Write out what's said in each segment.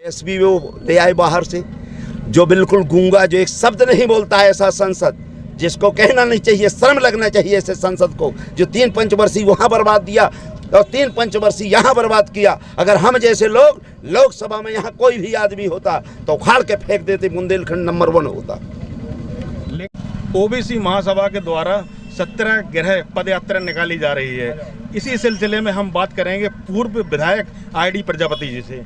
SP वो ले आए बाहर से, जो बिल्कुल गूंगा, जो एक शब्द नहीं बोलता है, ऐसा संसद जिसको कहना नहीं चाहिए, शर्म लगना चाहिए ऐसे संसद को, जो 3 पंचवर्षीय वहाँ बर्बाद दिया और 3 पंचवर्षीय यहाँ बर्बाद किया। अगर हम जैसे लोग लोकसभा में यहाँ कोई भी आदमी होता तो उखाड़ के फेंक देते, बुंदेलखंड नंबर 1 होता। ओबीसी महासभा के द्वारा 17 गृह पद यात्रा निकाली जा रही है। इसी सिलसिले में हम बात करेंगे पूर्व विधायक आरडी प्रजापति जी से।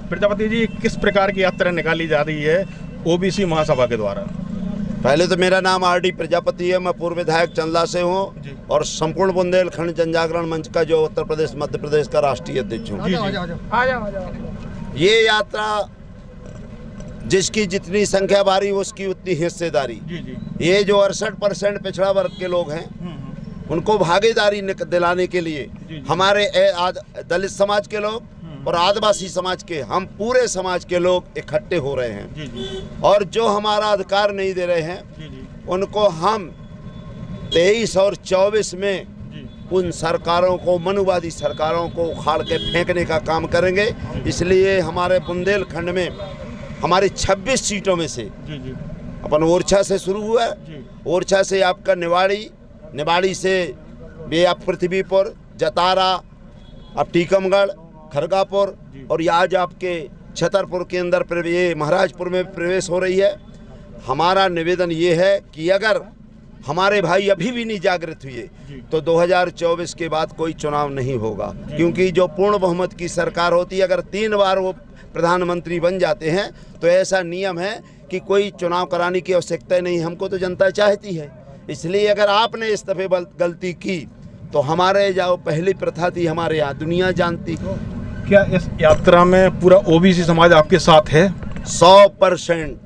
प्रजापति जी, किस प्रकार की यात्रा निकाली जा रही है ओबीसी महासभा के द्वारा? पहले तो मेरा नाम आरडी प्रजापति है, मैं पूर्व विधायक चंदला से हूँ और संपूर्ण बुंदेलखंड जनजागरण मंच का जो उत्तर प्रदेश मध्य प्रदेश का राष्ट्रीय अध्यक्ष हूँ। ये यात्रा जिसकी जितनी संख्या बारी उसकी उतनी हिस्सेदारी। ये जो 68% पिछड़ा वर्ग के लोग हैं उनको भागीदारी दिलाने के लिए हमारे दलित समाज के लोग और आदिवासी समाज के, हम पूरे समाज के लोग इकट्ठे हो रहे हैं और जो हमारा अधिकार नहीं दे रहे हैं उनको हम 23 और 24 में उन सरकारों को, मनुवादी सरकारों को उखाड़ के फेंकने का काम करेंगे। इसलिए हमारे बुंदेलखंड में हमारी 26 सीटों में से अपन ओरछा से शुरू हुआ है, ओरछा से आपका निवाड़ी से ये आप पृथ्वीपुर, जतारा, अब टीकमगढ़, खरगापुर और ये आज आपके छतरपुर के अंदर ये महाराजपुर में प्रवेश हो रही है। हमारा निवेदन ये है कि अगर हमारे भाई अभी भी नहीं जागृत हुए तो 2024 के बाद कोई चुनाव नहीं होगा, क्योंकि जो पूर्ण बहुमत की सरकार होती है, अगर 3 बार वो प्रधानमंत्री बन जाते हैं तो ऐसा नियम है कि कोई चुनाव कराने की आवश्यकता नहीं। हमको तो जनता चाहती है, इसलिए अगर आपने इस दफे गलती की तो हमारे जो पहली प्रथा थी हमारे यहाँ दुनिया जानती। क्या इस यात्रा में पूरा ओबीसी समाज आपके साथ है? 100%।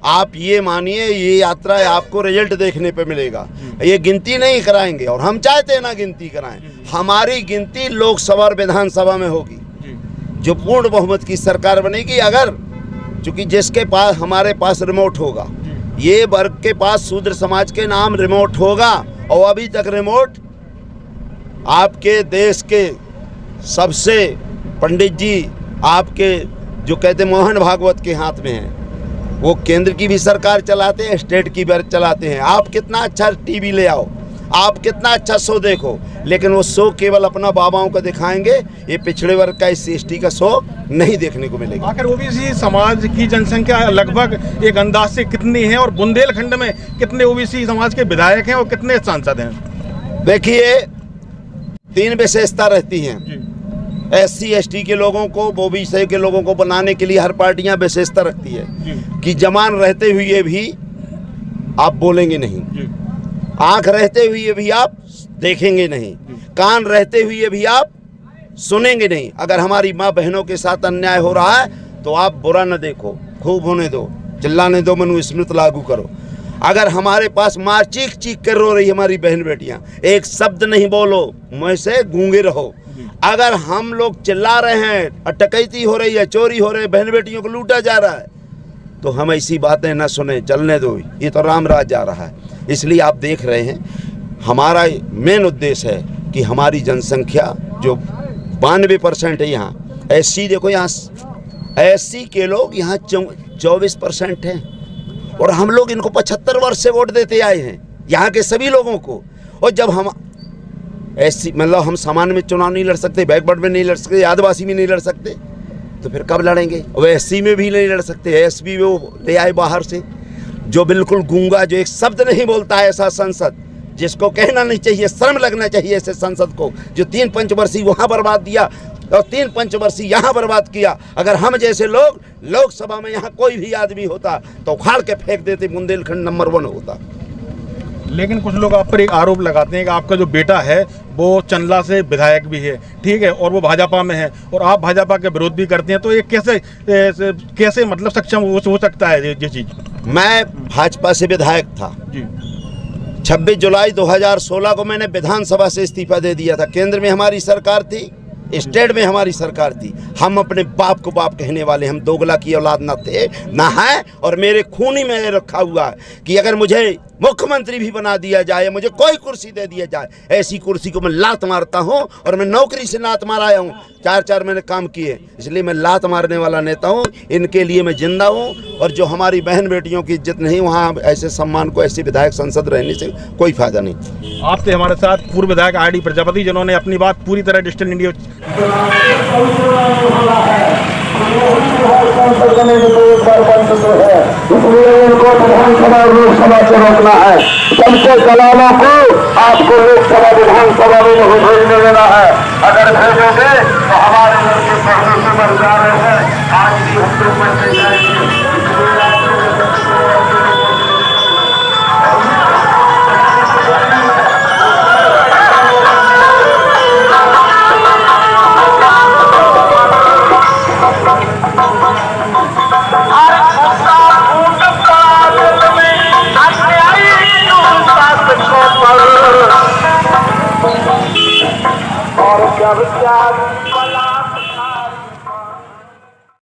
आप ये मानिए, ये यात्रा आपको रिजल्ट देखने पे मिलेगा। ये गिनती नहीं कराएंगे और हम चाहते हैं ना गिनती कराएं, हमारी गिनती लोकसभा और विधानसभा में होगी। जो पूर्ण बहुमत की सरकार बनेगी, अगर चूंकि जिसके पास हमारे पास रिमोट होगा, ये वर्ग के पास शूद्र समाज के नाम रिमोट होगा और अभी तक रिमोट आपके देश के सबसे पंडित जी आपके जो कहते मोहन भागवत के हाथ में है। वो केंद्र की भी सरकार चलाते हैं, स्टेट की भी चलाते हैं। आप कितना अच्छा टीवी ले आओ, आप कितना अच्छा शो देखो, लेकिन वो शो केवल अपना बाबाओं को दिखाएंगे, ये पिछड़े वर्ग का, इस ST का शो नहीं देखने को मिलेगा। आखिर ओबीसी समाज की जनसंख्या लगभग एक अंदाज से कितनी है और बुंदेलखंड में कितने ओबीसी समाज के विधायक हैं और कितने सांसद हैं? देखिए, 3 विशेषता रहती हैं। SC ST के लोगों को, ओबीसी के लोगों को बनाने के लिए हर पार्टियां विशेषता रखती है कि जवान रहते हुए भी आप बोलेंगे नहीं, आंख रहते हुए भी आप देखेंगे नहीं, कान रहते हुए भी आप सुनेंगे नहीं। अगर हमारी माँ बहनों के साथ अन्याय हो रहा है तो आप बुरा न देखो, खूब होने दो, चिल्लाने दो, मनुस्मृति लागू करो। अगर हमारे पास माँ चीख चीख कर रो रही, हमारी बहन बेटियां, एक शब्द नहीं बोलो, मुँह से गूंगे रहो। अगर हम लोग चिल्ला रहे हैं, डकैती हो रही है, चोरी हो रही है, बहन बेटियों को लूटा जा रहा है, तो हम ऐसी बातें न सुने, चलने दो, ये तो राम राज जा रहा है। इसलिए आप देख रहे हैं, हमारा मेन उद्देश्य है कि हमारी जनसंख्या जो 92% है यहाँ, SC देखो, यहाँ SC के लोग यहाँ 24% हैं और हम लोग इनको 75 वर्ष से वोट देते आए हैं, यहाँ के सभी लोगों को। और जब हम SC मतलब हम सामान्य में चुनाव नहीं लड़ सकते, बैकवर्ड में नहीं लड़ सकते, आदिवासी में नहीं लड़ सकते, तो फिर कब लड़ेंगे? और SC में भी नहीं लड़ सकते, SB वो ले आए बाहर से, जो बिल्कुल गूंगा, जो एक शब्द नहीं बोलता है, ऐसा संसद जिसको कहना नहीं चाहिए, शर्म लगना चाहिए ऐसे संसद को, जो 3 पंचवर्षीय वहाँ बर्बाद दिया और 3 पंचवर्षीय यहाँ बर्बाद किया। अगर हम जैसे लोग लोकसभा में यहाँ कोई भी आदमी होता तो उखाड़ के फेंक देते, बुंदेलखंड नंबर 1 होता। लेकिन कुछ लोग आप पर एक आरोप लगाते हैं कि आपका जो बेटा है वो चंदला से विधायक भी है, ठीक है, और वो भाजपा में है और आप भाजपा के विरोध भी करते हैं, तो ये कैसे मतलब सक्षम हो सकता है ये चीज़? मैं भाजपा से विधायक था जी। 26 जुलाई 2016 को मैंने विधानसभा से इस्तीफा दे दिया था। केंद्र में हमारी सरकार थी, स्टेट में हमारी सरकार थी। हम अपने बाप को बाप कहने वाले, हम दोगला की औलाद ना थे ना है, और मेरे खून ही में रखा हुआ है कि अगर मुझे मुख्यमंत्री भी बना दिया जाए, मुझे कोई कुर्सी दे दिया जाए, ऐसी कुर्सी को मैं लात मारता हूं। और मैं नौकरी से लात मार आया हूं, 4 मैंने काम किए, इसलिए मैं लात मारने वाला नेता हूं। इनके लिए मैं जिंदा हूं। और जो हमारी बहन बेटियों की इज्जत नहीं, वहां ऐसे सम्मान को, ऐसे विधायक संसद रहने से कोई फायदा नहीं। आपसे हमारे साथ पूर्व विधायक आर डी प्रजापति, जिन्होंने अपनी बात पूरी तरह डिजिटल इंडिया इसलिए उनको विधानसभा और लोकसभा से रोकना है। सबसे दलालों को आपको लोकसभा विधानसभा में नहीं भेजने देना है। अगर भेजोगे तो हमारे लड़के पढ़ने से मर जा रहे हैं। आज भी हम लोग